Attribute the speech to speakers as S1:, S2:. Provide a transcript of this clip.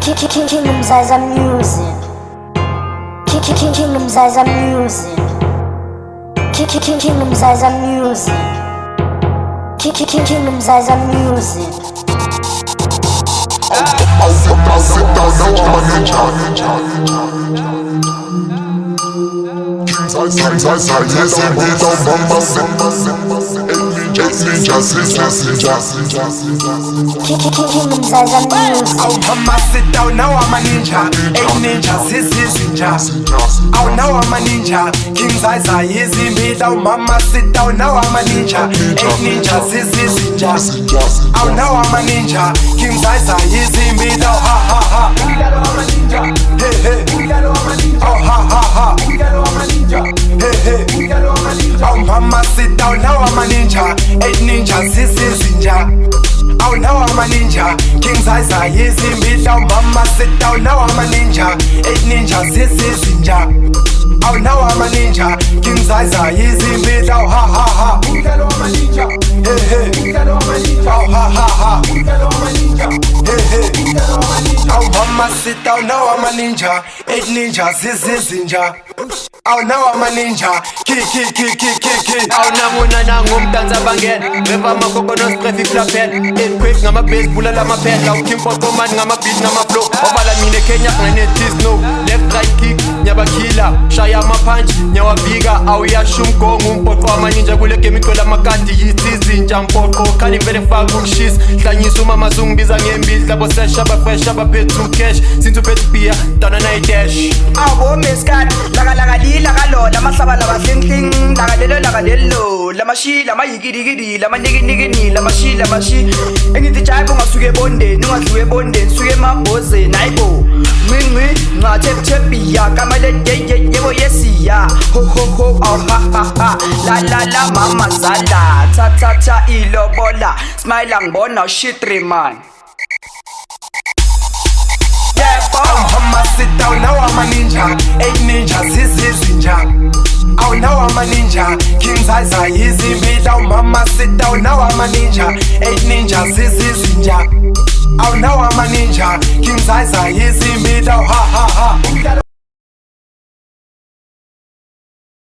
S1: Kingdom's eyes are music. Kingdom's eyes are music. Kingdom's eyes are music. Kingdom's eyes are music.
S2: I'll sit down, now I'm a ninja. King's eyes, yes, and we don't mama
S1: Kingdom's eyes are music.
S3: Oh mama sit down, now I'm a ninja. Eight ninjas, his ninja. Oh now I'm a ninja. King's eyes are easy made. Oh mama sit down, now I'm a ninja. Eight ninjas, his ninja. Oh now I'm a ninja. King's eyes are easy made. Oh ha ha ha. I'm a ninja. Hey hey. Oh ha ha ha. I'm a ninja. Hey hey. Oh mama sit down, now I'm a ninja. Eight ninjas, his ninja. Oh now I'm a ninja. King's eyes are easy made. Oh mama sit down, now I'm a ninja. Eight ninjas, his ninja. Oh now I'm a ninja. King's eyes are easy made. Oh ha ha ha. I'm a ninja. Hey hey. Oh ha ha ha. I'm a ninja. Hey hey. Oh mama sit down, now I'm a ninja. Eight ninjas, his ninja. Oh now I'm a ninja. Ki.
S4: Aw nanguna nangumdansa bangena Reva makoko nosprefi flapel Earthquake ngama bass bula la mapel Law kimpo man ngama beat ngama flow Obala mine Kenya ngane no Left right kick nyaba killer Shaya ma punch nyawa biga Aw ya shumko ngumpoto amaninja Kule kemikola makati yitizinja mpoko Kani vele fagu shis Tlanyisu mama zungbiza ngembiz Labo sesha ba fresh ba petu cash Sintu petu pia dana na dash
S5: Abo meskat laga li laga lo lama saba lama sing laga lelo lama shi lama yigidi lama nigi lama shi engithi chayibo ngasuke bonde nungadluke bonde suke mabhoze nayibo ngwi nga tep ya kamale yebo yesiya ho oh ha la mama zala ta ilobola smile ngibona shit man.
S3: Oh mama sit down, now I'm a ninja. Eight ninjas, his ninja. Oh now I'm a ninja. King's eyes are easy made. Oh mama sit down, now I'm a ninja. Eight ninjas, his ninja. Oh now I'm a ninja. King's eyes are easy made. Oh ha ha ha.